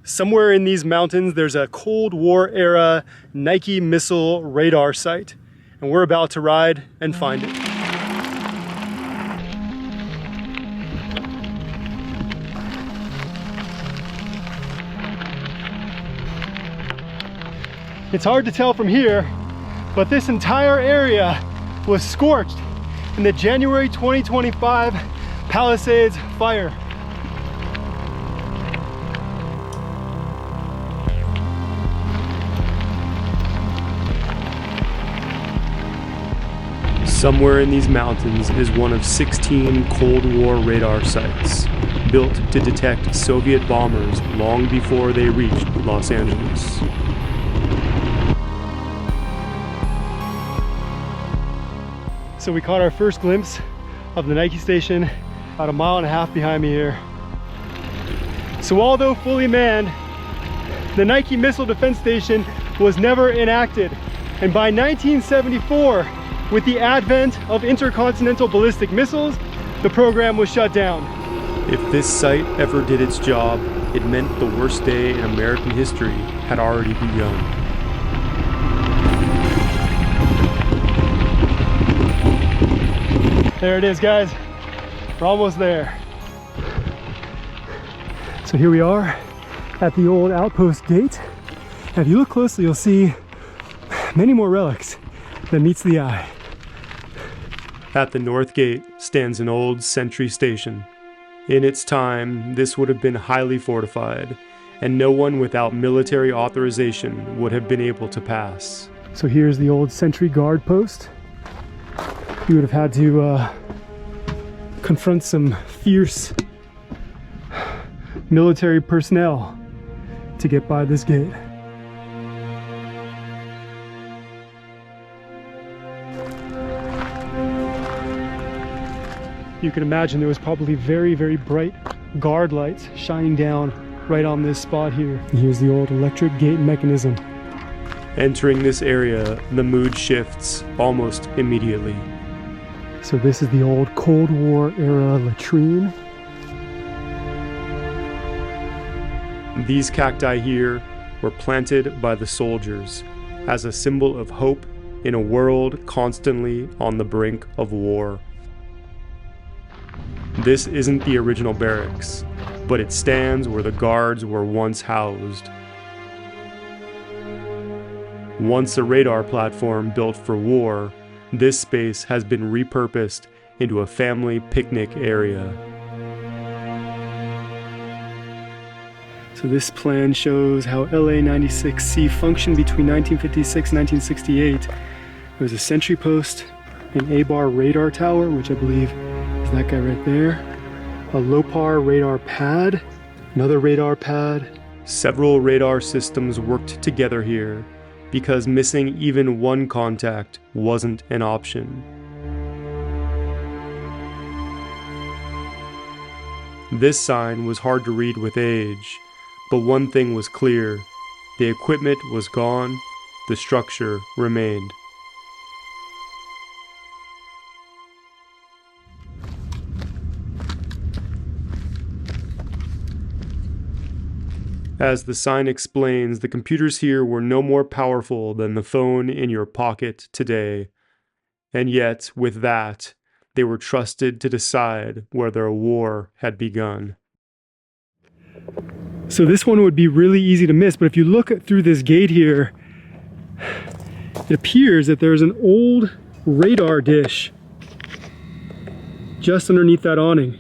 Somewhere in these mountains, there's a Cold War era Nike missile radar site, and we're about to ride and find it. It's hard to tell from here, but this entire area was scorched in the January 2025 Palisades fire. Somewhere in these mountains is one of 16 Cold War radar sites, built to detect Soviet bombers long before they reached Los Angeles. So we caught our first glimpse of the Nike station about 1.5 miles behind me here. So although fully manned, the Nike Missile Defense Station was never enacted. And by 1974, with the advent of intercontinental ballistic missiles, the program was shut down. If this site ever did its job, it meant the worst day in American history had already begun. There it is, guys. We're almost there. So here we are at the old outpost gate. And if you look closely, you'll see many more relics than meets the eye. At the north gate stands an old sentry station. In its time, this would have been highly fortified, and no one without military authorization would have been able to pass. So here's the old sentry guard post. You would have had to confront some fierce military personnel to get by this gate. You can imagine there was probably very, very bright guard lights shining down right on this spot here. And here's the old electric gate mechanism. Entering this area, the mood shifts almost immediately. So this is the old Cold War era latrine. These cacti here were planted by the soldiers as a symbol of hope in a world constantly on the brink of war. This isn't the original barracks, but it stands where the guards were once housed. Once a radar platform built for war, this space has been repurposed into a family picnic area. So this plan shows how LA96C functioned between 1956 and 1968. There was a sentry post, an A-bar radar tower, which I believe is that guy right there, a LOPAR radar pad, another radar pad. Several radar systems worked together here because missing even one contact wasn't an option. This sign was hard to read with age, but one thing was clear: the equipment was gone, the structure remained. As the sign explains, the computers here were no more powerful than the phone in your pocket today. And yet, with that, they were trusted to decide whether a war had begun. So this one would be really easy to miss, but if you look through this gate here, it appears that there's an old radar dish just underneath that awning.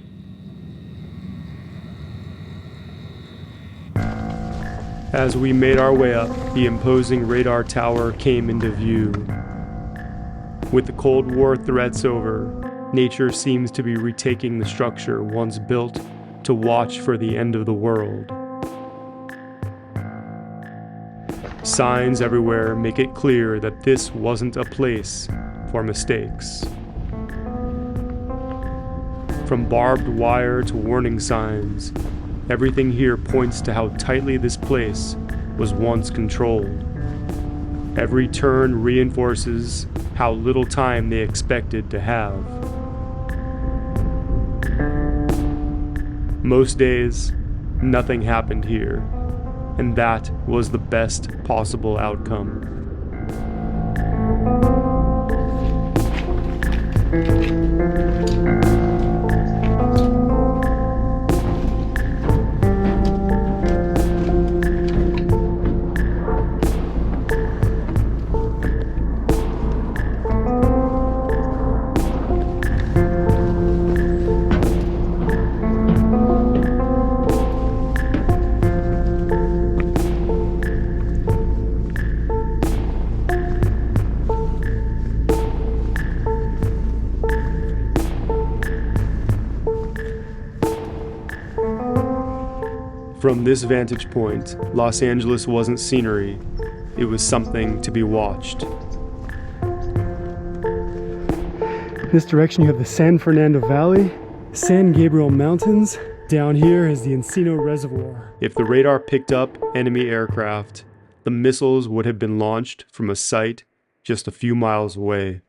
As we made our way up, the imposing radar tower came into view. With the Cold War threats over, nature seems to be retaking the structure once built to watch for the end of the world. Signs everywhere make it clear that this wasn't a place for mistakes. From barbed wire to warning signs, everything here points to how tightly this place was once controlled. Every turn reinforces how little time they expected to have. Most days, nothing happened here. and that was the best possible outcome. From this vantage point, Los Angeles wasn't scenery, it was something to be watched. This direction you have the San Fernando Valley, San Gabriel Mountains. Down here is the Encino Reservoir. If the radar picked up enemy aircraft, the missiles would have been launched from a site just a few miles away.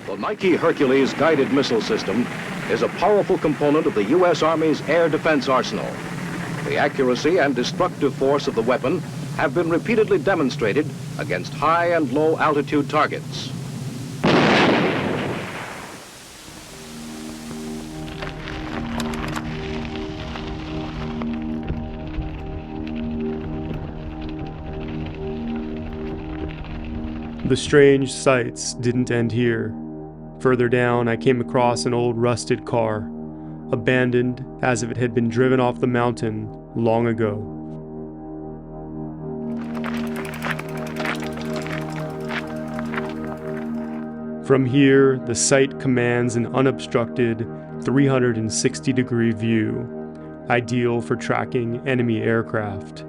The Nike Hercules guided missile system is a powerful component of the U.S. Army's air defense arsenal. The accuracy and destructive force of the weapon have been repeatedly demonstrated against high and low altitude targets. The strange sights didn't end here. Further down, I came across an old rusted car, abandoned as if it had been driven off the mountain long ago. From here, the site commands an unobstructed 360-degree view, ideal for tracking enemy aircraft.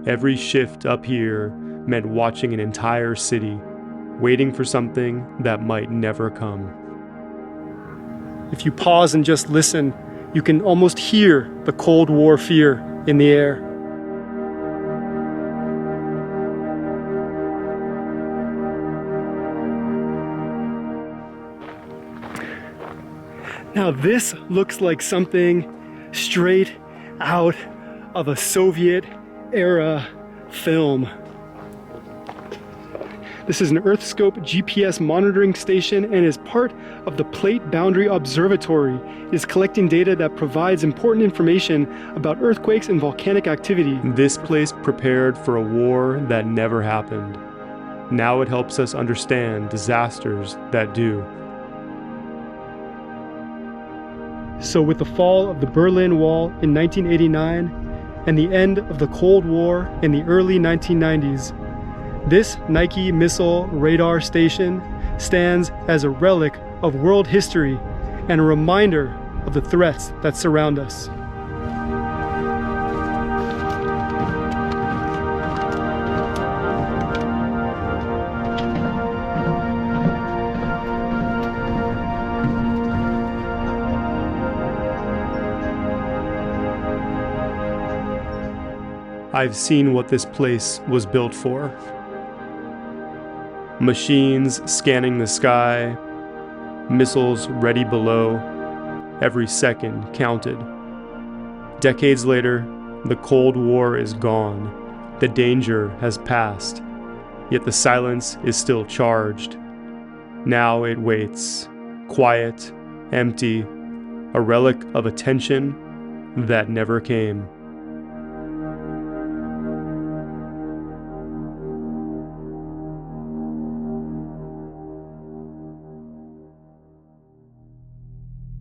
Every shift up here meant watching an entire city, waiting for something that might never come. If you pause and just listen, you can almost hear the Cold War fear in the air. Now this looks like something straight out of a Soviet-era film. This is an EarthScope GPS monitoring station and is part of the Plate Boundary Observatory. It is collecting data that provides important information about earthquakes and volcanic activity. This place prepared for a war that never happened. Now it helps us understand disasters that do. So with the fall of the Berlin Wall in 1989 and the end of the Cold War in the early 1990s, this Nike missile radar station stands as a relic of world history and a reminder of the threats that surround us. I've seen what this place was built for. Machines scanning the sky, missiles ready below, every second counted. Decades later, the Cold War is gone, the danger has passed, yet the silence is still charged. Now it waits, quiet, empty, a relic of a tension that never came.